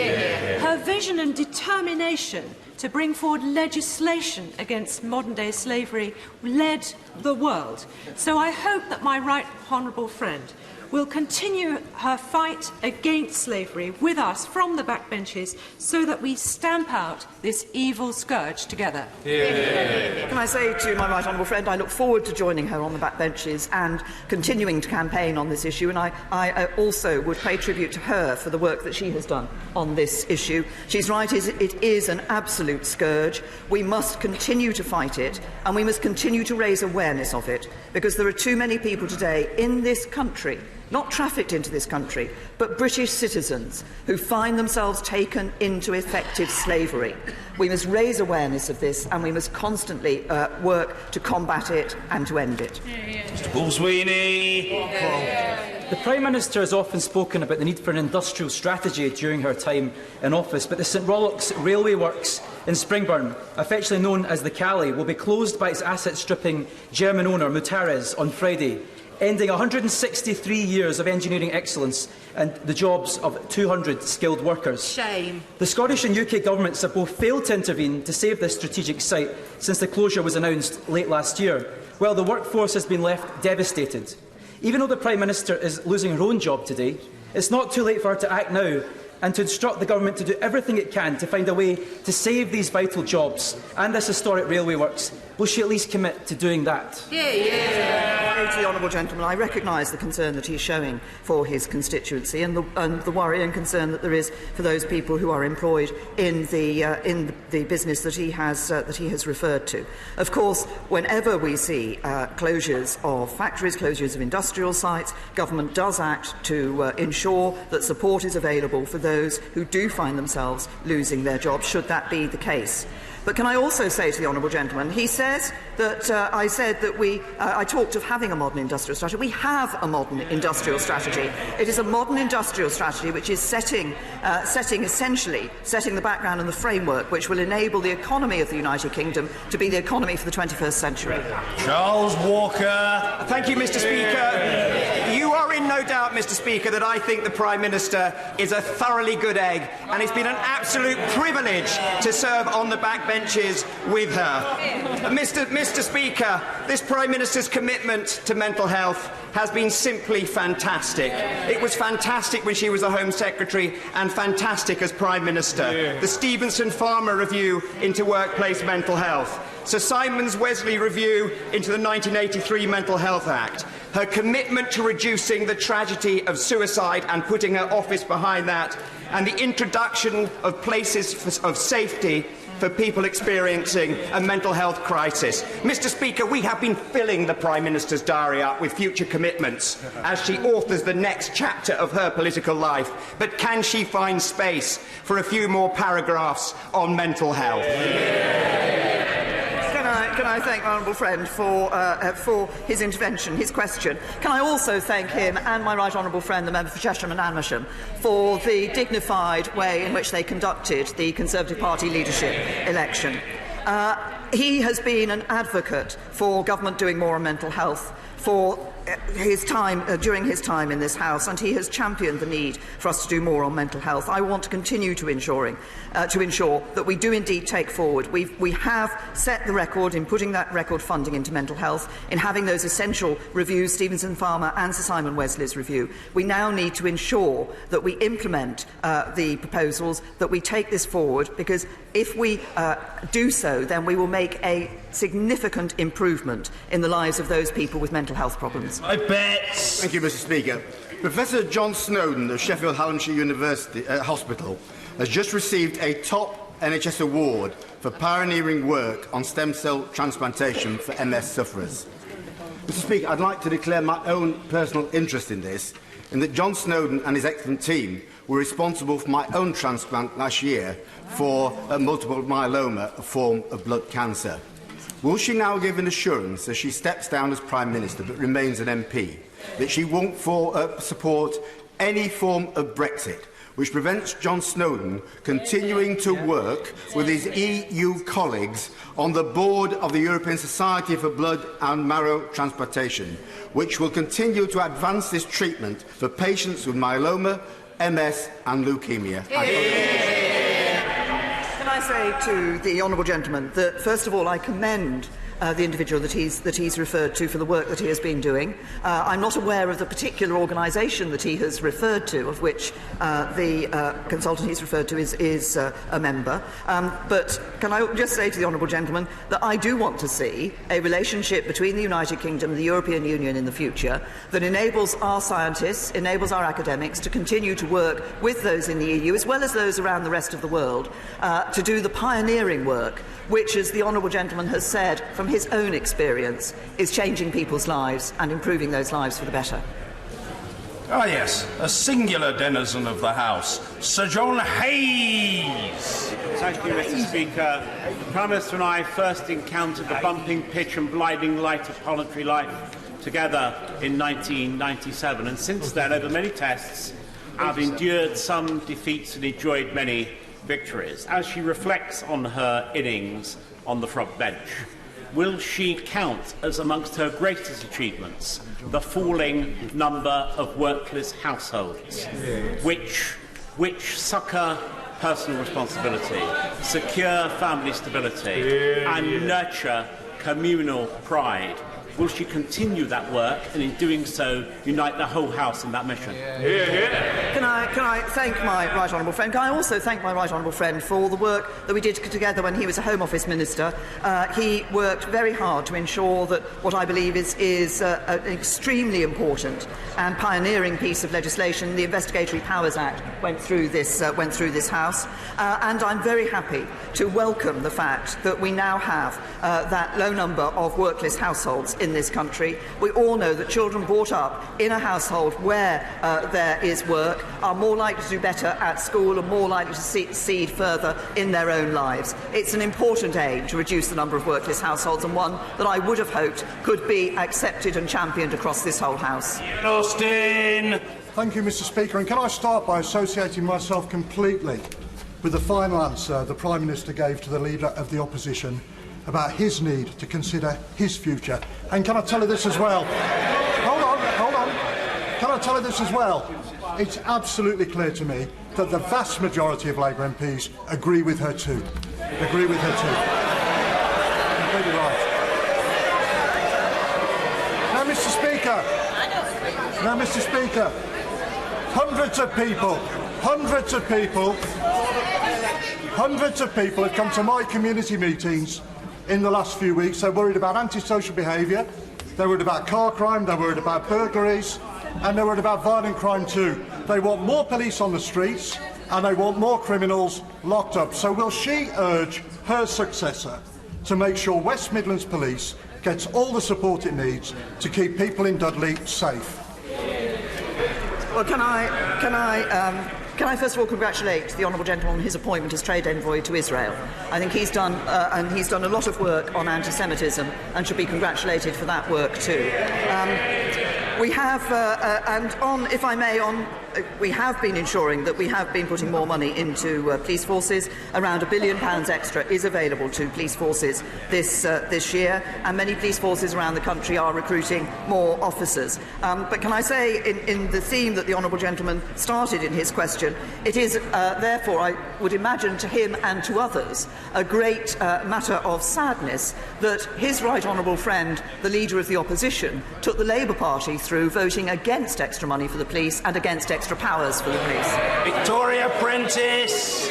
Her vision and determination to bring forward legislation against modern-day slavery led the world. So I hope that my right honourable friend will continue her fight against slavery with us from the backbenches so that we stamp out this evil scourge together. Can I say to my right honourable friend, I look forward to joining her on the backbenches and continuing to campaign on this issue, and I also would pay tribute to her for the work that she has done on this issue. She's right, it is an absolute scourge. We must continue to fight it, and we must continue to raise awareness of it, because there are too many people today in this country, not trafficked into this country, but British citizens who find themselves taken into effective slavery. We must raise awareness of this, and we must constantly work to combat it and to end it. Mr Paul Sweeney. The Prime Minister has often spoken about the need for an industrial strategy during her time in office, but the St Rollox Railway Works in Springburn, affectionately known as the Calais, will be closed by its asset-stripping German owner Mutares on Friday, ending 163 years of engineering excellence and the jobs of 200 skilled workers. Shame. The Scottish and UK governments have both failed to intervene to save this strategic site since the closure was announced late last year, while the workforce has been left devastated. Even though the Prime Minister is losing her own job today, it's not too late for her to act now and to instruct the government to do everything it can to find a way to save these vital jobs and this historic railway works. Will she at least commit to doing that? To the honourable gentleman, I recognise the concern that he's showing for his constituency and the worry and concern that there is for those people who are employed in the business that he has referred to. Of course, whenever we see closures of factories, closures of industrial sites, government does act to ensure that support is available for those who do find themselves losing their jobs, should that be the case. But can I also say to the honourable gentleman, he says that I said that I talked of having a modern industrial strategy. We have a modern industrial strategy. It is a modern industrial strategy which is setting the background and the framework which will enable the economy of the United Kingdom to be the economy for the 21st century. Charles Walker. Thank you, Mr. Speaker. You are in no doubt, Mr. Speaker, that I think the Prime Minister is a thoroughly good egg, and it's been an absolute privilege to serve on the backbenches with her. Mr. Speaker, this Prime Minister's commitment to mental health has been simply fantastic. It was fantastic when she was the Home Secretary and fantastic as Prime Minister. The Stevenson-Farmer Review into workplace mental health. Sir Simon's Wesley Review into the 1983 Mental Health Act. Her commitment to reducing the tragedy of suicide and putting her office behind that, and the introduction of places of safety for people experiencing a mental health crisis. Mr. Speaker, we have been filling the Prime Minister's diary up with future commitments as she authors the next chapter of her political life. But can she find space for a few more paragraphs on mental health? Can I thank my honourable friend for his intervention, his question. Can I also thank him and my right honourable friend, the member for Chesham and Amersham, for the dignified way in which they conducted the Conservative Party leadership election. He has been an advocate for government doing more on mental health for his time during his time in this House, and he has championed the need for us to do more on mental health. I want to continue to ensure that we do indeed take forward. We have set the record in putting that record funding into mental health, in having those essential reviews, Stevenson Farmer and Sir Simon Wesley's review. We now need to ensure that we implement the proposals, that we take this forward, because if we do so, then we will make a significant improvement in the lives of those people with mental health problems. I bet. Thank you, Mr. Speaker. Professor John Snowden of Sheffield Hallamshire University Hospital has just received a top NHS award for pioneering work on stem cell transplantation for MS sufferers. Mr. Speaker, I'd like to declare my own personal interest in this, in that John Snowden and his excellent team were responsible for my own transplant last year for multiple myeloma, a form of blood cancer. Will she now give an assurance, as she steps down as Prime Minister but remains an MP, that she won't support any form of Brexit which prevents John Snowden continuing to work with his EU colleagues on the board of the European Society for Blood and Marrow Transplantation, which will continue to advance this treatment for patients with myeloma, MS and leukemia. Can I say to the honourable gentleman that, first of all, I commend the individual that he's referred to for the work that he has been doing. I'm not aware of the particular organisation that he has referred to, of which the consultant he's referred to is a member. But can I just say to the honourable gentleman that I do want to see a relationship between the United Kingdom and the European Union in the future that enables our scientists, enables our academics to continue to work with those in the EU, as well as those around the rest of the world, to do the pioneering work which, as the honourable gentleman has said from his own experience, is changing people's lives and improving those lives for the better. Ah, yes, a singular denizen of the House, Sir John Hayes. Thank you, Mr. Speaker. The Prime Minister and I first encountered the bumping pitch and blinding light of parliamentary life together in 1997, and since then, over many tests, I've endured some defeats and enjoyed many victories. As she reflects on her innings on the front bench, will she count as amongst her greatest achievements the falling number of workless households, which succour personal responsibility, secure family stability, and nurture communal pride? Will she continue that work and, in doing so, unite the whole House in that mission? Can I thank my right honourable friend? Can I also thank my right honourable friend for all the work that we did together when he was a Home Office Minister? He worked very hard to ensure that what I believe is an extremely important and pioneering piece of legislation, the Investigatory Powers Act, went through this House. And I'm very happy to welcome the fact that we now have that low number of workless households in this country. We all know that children brought up in a household where there is work are more likely to do better at school and more likely to succeed further in their own lives. It's an important aim to reduce the number of workless households, and one that I would have hoped could be accepted and championed across this whole House. Austin. Thank you, Mr. Speaker. And can I start by associating myself completely with the final answer the Prime Minister gave to the Leader of the Opposition about his need to consider his future. And can I tell you this as well? Hold on. Can I tell you this as well? It's absolutely clear to me that the vast majority of Labour MPs agree with her too. Completely right. Now, Mr. Speaker, hundreds of people have come to my community meetings in the last few weeks. They're worried about antisocial behaviour, they're worried about car crime, they're worried about burglaries, and they're worried about violent crime too. They want more police on the streets and they want more criminals locked up. So will she urge her successor to make sure West Midlands Police gets all the support it needs to keep people in Dudley safe? Well, can I first of all congratulate the honourable gentleman on his appointment as trade envoy to Israel? I think he's done a lot of work on anti-Semitism and should be congratulated for that work too. We have, we have been ensuring that we have been putting more money into police forces. Around £1 billion extra is available to police forces this year, and many police forces around the country are recruiting more officers. But can I say, in the theme that the honourable gentleman started in his question, it is therefore, I would imagine, to him and to others, a great matter of sadness that his right honourable friend, the Leader of the Opposition, took the Labour Party through voting against extra money for the police and against extra powers for the police. Victoria Prentice.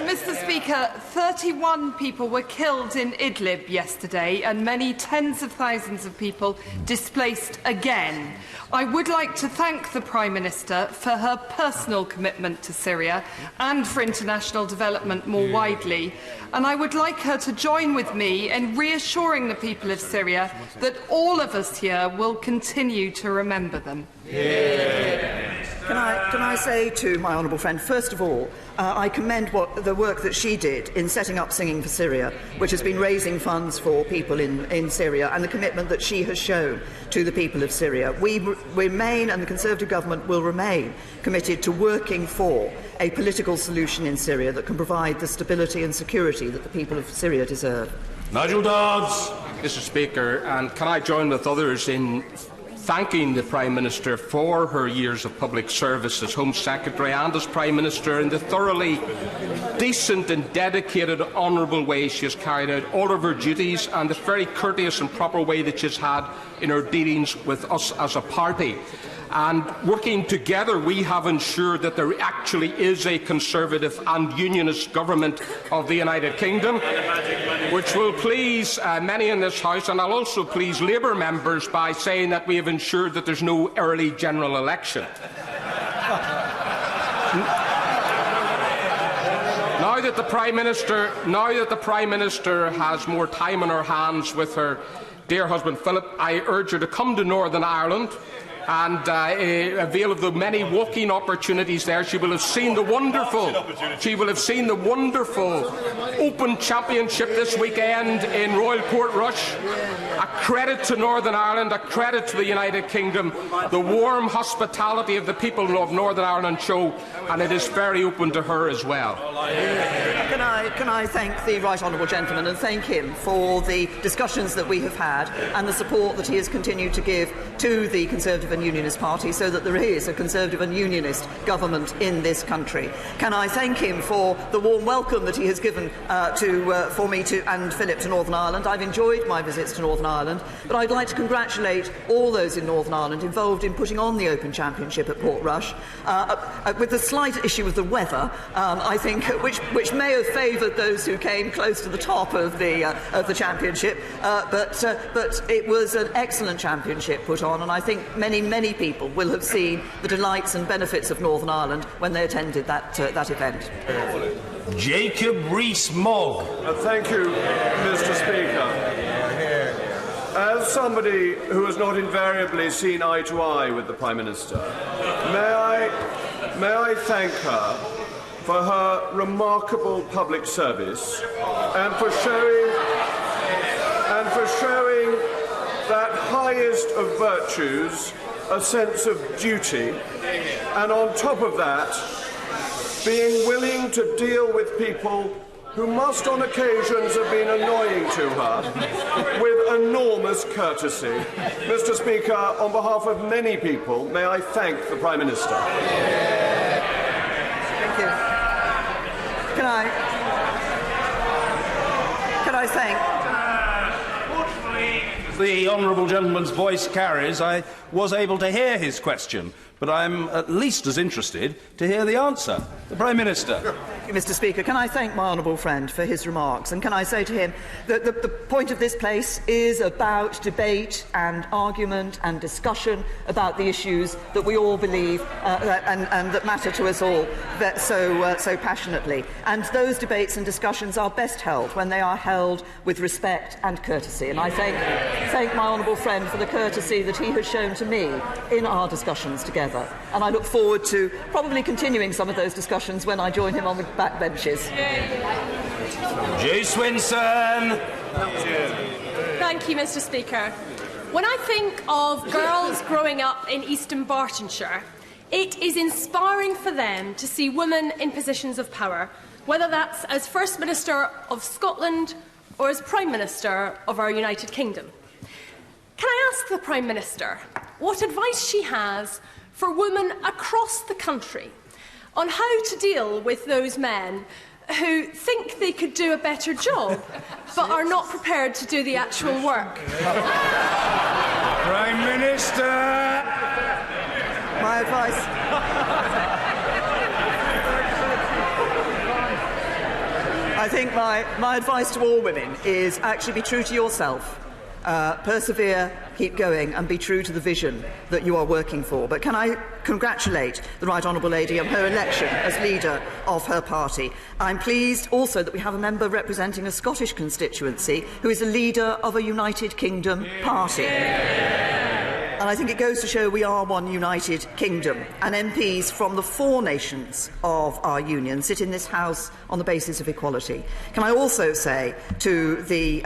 Mr. Speaker, 31 people were killed in Idlib yesterday and many tens of thousands of people displaced again. I would like to thank the Prime Minister for her personal commitment to Syria and for international development more widely, and I would like her to join with me in reassuring the people of Syria that all of us here will continue to remember them. Can I say to my honourable friend, first of all, I commend the work that she did in setting up Singing for Syria, which has been raising funds for people in Syria, and the commitment that she has shown to the people of Syria. We remain, and the Conservative government will remain, committed to working for a political solution in Syria that can provide the stability and security that the people of Syria deserve. Nigel Dodds. Mr. Speaker, and can I join with others in thanking the Prime Minister for her years of public service as Home Secretary and as Prime Minister in the thoroughly decent and dedicated, honourable way she has carried out all of her duties, and the very courteous and proper way that she has had in her dealings with us as a party. And working together, we have ensured that there actually is a Conservative and Unionist government of the United Kingdom, which will please many in this House, and I'll also please Labour members by saying that we have ensured that there is no early general election. Now that the Prime Minister has more time on her hands with her dear husband Philip, I urge her to come to Northern Ireland and avail of the many walking opportunities there. She will have seen the wonderful Open Championship this weekend in Royal Portrush. A credit to Northern Ireland, a credit to the United Kingdom, the warm hospitality of the people of Northern Ireland show, and it is very open to her as well. Can I thank the right honourable gentleman and thank him for the discussions that we have had and the support that he has continued to give to the Conservative and Unionist Party so that there is a Conservative and Unionist government in this country. Can I thank him for the warm welcome that he has given for me and Philip to Northern Ireland. I've enjoyed my visits to Northern Ireland, but I'd like to congratulate all those in Northern Ireland involved in putting on the Open Championship at Portrush, with the slight issue of the weather, I think, which may have favoured those who came close to the top of the championship, but it was an excellent championship put on, and I think many people will have seen the delights and benefits of Northern Ireland when they attended that event. Jacob Rees-Mogg. Thank you, Mr. Speaker. As somebody who has not invariably seen eye to eye with the Prime Minister, may I thank her for her remarkable public service and for showing that highest of virtues, a sense of duty, and on top of that, being willing to deal with people who must on occasions have been annoying to her with enormous courtesy. Mr. Speaker, on behalf of many people, may I thank the Prime Minister. Thank you. Can I thank... The honourable gentleman's voice carries. I was able to hear his question, but I'm at least as interested to hear the answer. The Prime Minister. Thank you, Mr. Speaker. Can I thank my honourable friend for his remarks, and can I say to him that the point of this place is about debate and argument and discussion about the issues that we all believe and that matter to us all so passionately. And those debates and discussions are best held when they are held with respect and courtesy. And I thank my honourable friend for the courtesy that he has shown to me in our discussions together. And I look forward to probably continuing some of those discussions when I join him on the back benches. Jay Swinson. Thank you, Mr. Speaker. When I think of girls growing up in Eastern Bartonshire, it is inspiring for them to see women in positions of power, whether that's as First Minister of Scotland or as Prime Minister of our United Kingdom. Can I ask the Prime Minister what advice she has for women across the country on how to deal with those men who think they could do a better job but are not prepared to do the actual work? Prime Minister! My advice... I think my advice to all women is actually be true to yourself. Persevere, keep going, and be true to the vision that you are working for. But can I congratulate the Right Honourable Lady on her election as leader of her party. I'm pleased also that we have a member representing a Scottish constituency who is a leader of a United Kingdom party. And I think it goes to show we are one united kingdom, and MPs from the 4 nations of our union sit in this House on the basis of equality. Can I also say to the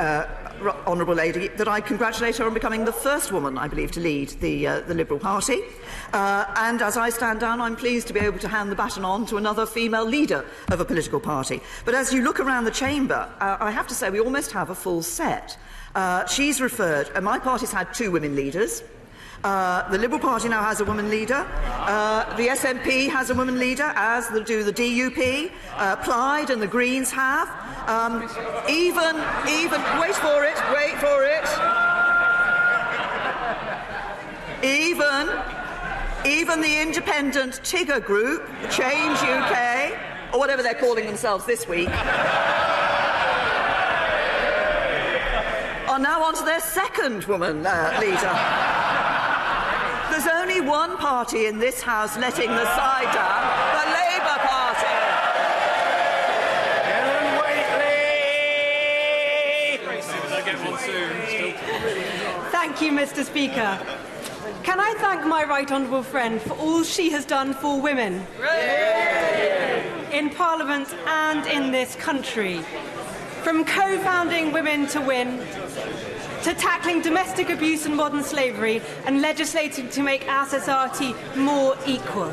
honourable lady that I congratulate her on becoming the first woman, I believe, to lead the Liberal Party. And as I stand down, I'm pleased to be able to hand the baton on to another female leader of a political party. But as you look around the chamber, I have to say we almost have a full set. She's referred, my party's had 2 women leaders. The Liberal Party now has a woman leader. The SNP has a woman leader, as do the DUP. Plaid and the Greens have. Even, wait for it. Even the independent Tigger group, Change UK, or whatever they're calling themselves this week, are now on to their second woman leader. There's only one party in this House letting the side down, the Labour Party. Thank you, Mr. Speaker. Can I thank my right honourable friend for all she has done for women in Parliament and in this country, from co-founding Women to Win, to tackling domestic abuse and modern slavery and legislating to make our society more equal.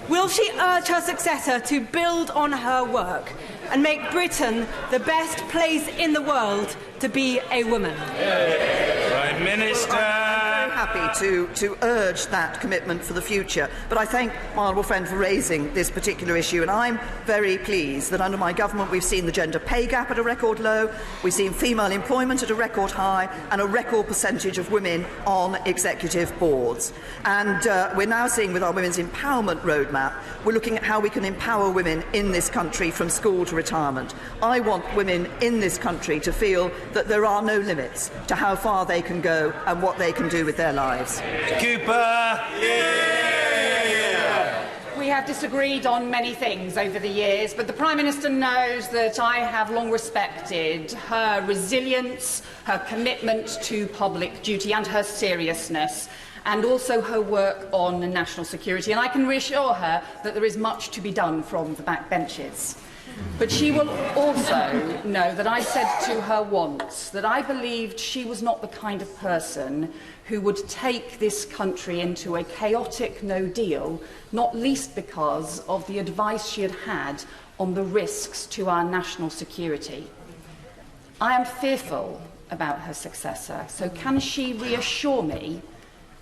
Will she urge her successor to build on her work and make Britain the best place in the world to be a woman? Prime Minister. I'm very happy to urge that commitment for the future, but I thank my honourable friend for raising this particular issue, and I'm very pleased that under my government we've seen the gender pay gap at a record low, we've seen female employment at a record high, and a record percentage of women on executive boards. And we're now seeing with our Women's Empowerment Roadmap, we're looking at how we can empower women in this country from school to retirement. I want women in this country to feel that there are no limits to how far they can go and what they can do with their lives. Cooper. We have disagreed on many things over the years, but the Prime Minister knows that I have long respected her resilience, her commitment to public duty and her seriousness, and also her work on national security. And I can reassure her that there is much to be done from the backbenches. But she will also know that I said to her once that I believed she was not the kind of person who would take this country into a chaotic no deal, not least because of the advice she had had on the risks to our national security. I am fearful about her successor, so can she reassure me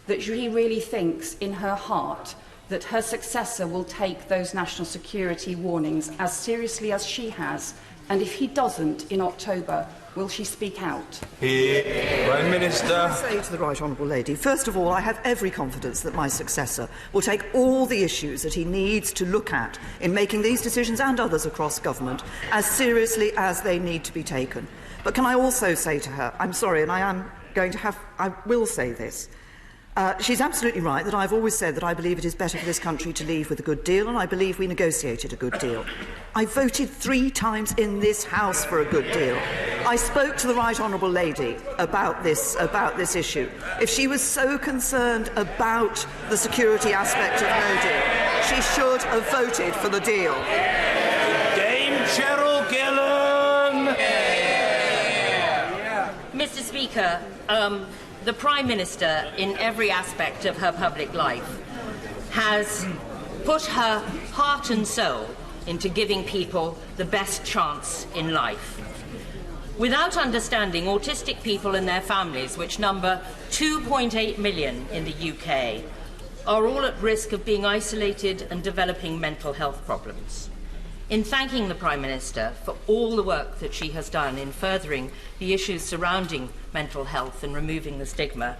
that she really thinks in her heart that her successor will take those national security warnings as seriously as she has, and if he doesn't in October, will she speak out? Prime Minister. I say to the right honourable lady, first of all, I have every confidence that my successor will take all the issues that he needs to look at in making these decisions and others across government as seriously as they need to be taken. But can I also say to her, I'm sorry, and I will say this, she's absolutely right that I've always said that I believe it is better for this country to leave with a good deal, and I believe we negotiated a good deal. I voted 3 times in this House for a good deal. I spoke to the right honourable lady about this issue. If she was so concerned about the security aspect of no deal, she should have voted for the deal. Dame Cheryl Gillan. Mr. Speaker, the Prime Minister, in every aspect of her public life, has put her heart and soul into giving people the best chance in life. Without understanding, autistic people and their families, which number 2.8 million in the UK, are all at risk of being isolated and developing mental health problems. In thanking the Prime Minister for all the work that she has done in furthering the issues surrounding mental health and removing the stigma,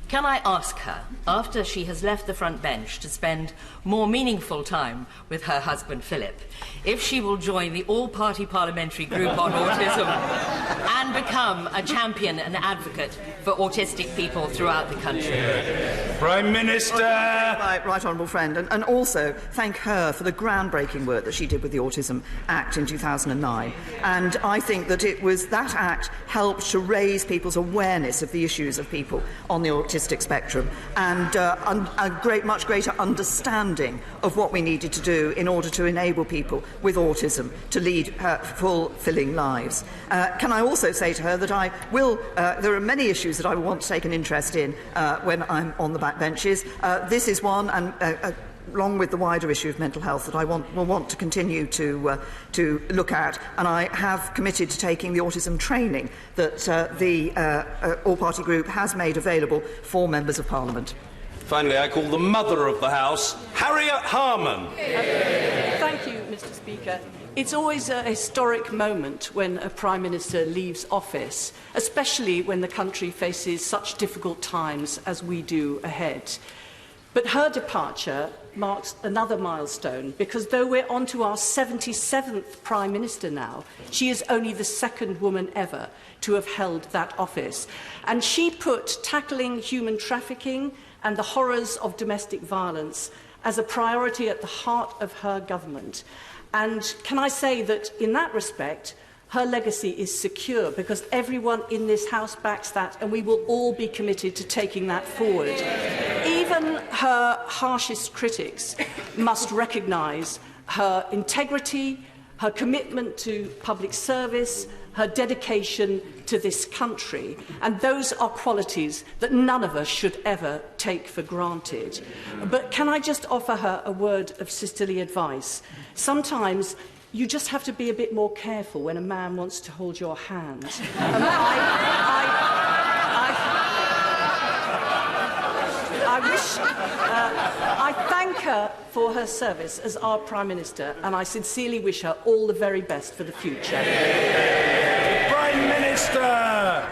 can I ask her, after she has left the front bench to spend more meaningful time with her husband Philip, if she will join the all-party parliamentary group on autism and become a champion and advocate for autistic people throughout the country? Prime Minister. My right honourable friend, and also thank her for the groundbreaking work that she did with the Autism Act in 2009. And I think that that act helped to raise people's awareness of the issues of people on the autism autistic spectrum and a much greater understanding of what we needed to do in order to enable people with autism to lead fulfilling lives. Can I also say to her that I will, there are many issues that I will want to take an interest in when I'm on the backbenches. This is one, and along with the wider issue of mental health, that I will want to continue to look at, and I have committed to taking the autism training that the all-party group has made available for members of Parliament. Finally, I call the mother of the House, Harriet Harman. Thank you, Mr. Speaker. It's always a historic moment when a Prime Minister leaves office, especially when the country faces such difficult times as we do ahead. But her departure marks another milestone, because though we're on to our 77th Prime Minister now, she is only the second woman ever to have held that office. And she put tackling human trafficking and the horrors of domestic violence as a priority at the heart of her government. And can I say that in that respect, her legacy is secure, because everyone in this House backs that, and we will all be committed to taking that forward. Even her harshest critics must recognise her integrity, her commitment to public service, her dedication to this country, and those are qualities that none of us should ever take for granted. But can I just offer her a word of sisterly advice? Sometimes you just have to be a bit more careful when a man wants to hold your hand. I thank her for her service as our Prime Minister, and I sincerely wish her all the very best for the future. Prime Minister!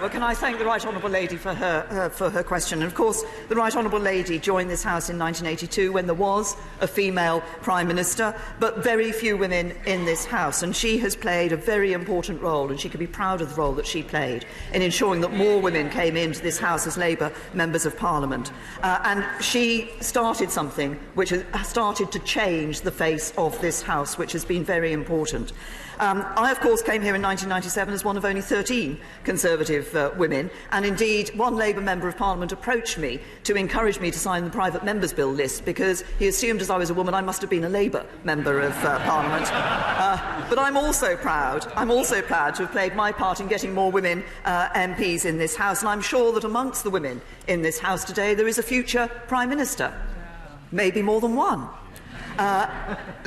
Well, can I thank the Right Honourable Lady for her question? And of course, the Right Honourable Lady joined this House in 1982 when there was a female Prime Minister, but very few women in this House. And she has played a very important role, and she can be proud of the role that she played in ensuring that more women came into this House as Labour members of Parliament. And she started something which has started to change the face of this House, which has been very important. I, of course, came here in 1997 as one of only 13 Conservative women, and indeed one Labour Member of Parliament approached me to encourage me to sign the Private Members Bill list, because he assumed as I was a woman I must have been a Labour Member of Parliament. But I'm also proud to have played my part in getting more women MPs in this House, and I'm sure that amongst the women in this House today there is a future Prime Minister, maybe more than one.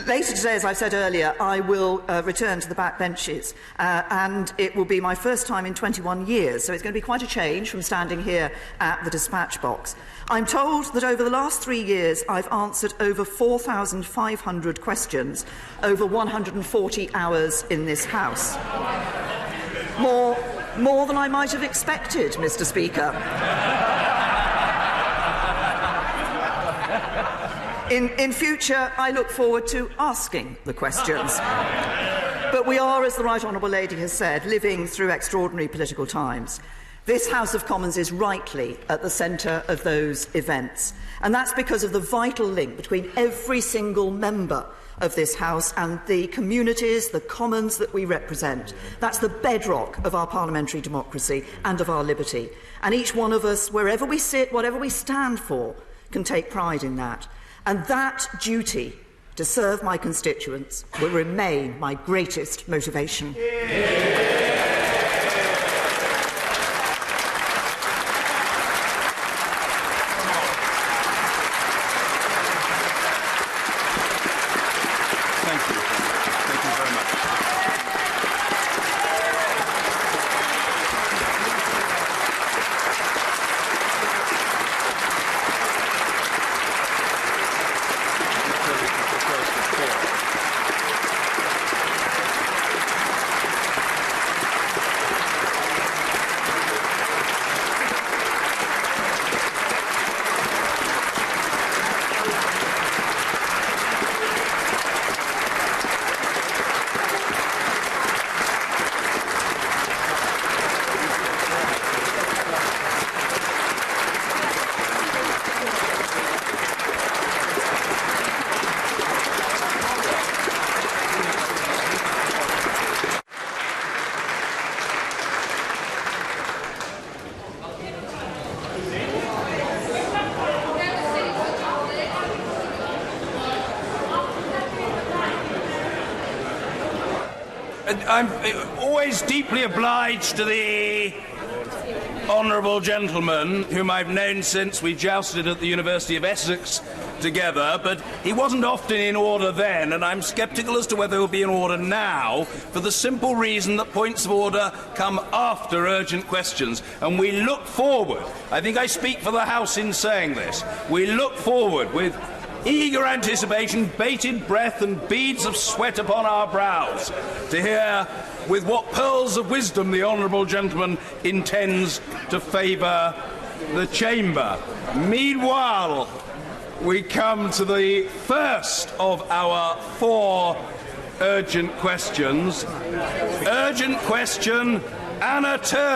Later today, as I said earlier, I will return to the backbenches, and it will be my first time in 21 years, so it's going to be quite a change from standing here at the dispatch box. I'm told that over the last 3 years I've answered over 4,500 questions, over 140 hours in this House. More than I might have expected, Mr. Speaker. In future, I look forward to asking the questions. But we are, as the Right Honourable Lady has said, living through extraordinary political times. This House of Commons is rightly at the centre of those events. And that's because of the vital link between every single member of this House and the communities, the commons that we represent. That's the bedrock of our parliamentary democracy and of our liberty. And each one of us, wherever we sit, whatever we stand for, can take pride in that. And that duty to serve my constituents will remain my greatest motivation. I'm always deeply obliged to the honourable gentleman whom I've known since we jousted at the University of Essex together, but he wasn't often in order then, and I'm sceptical as to whether he'll be in order now, for the simple reason that points of order come after urgent questions. And we look forward, I think I speak for the House in saying this, we look forward with eager anticipation, bated breath and beads of sweat upon our brows to hear with what pearls of wisdom the honourable gentleman intends to favour the Chamber. Meanwhile, we come to the first of our 4 urgent questions. Urgent question, Anna Turner.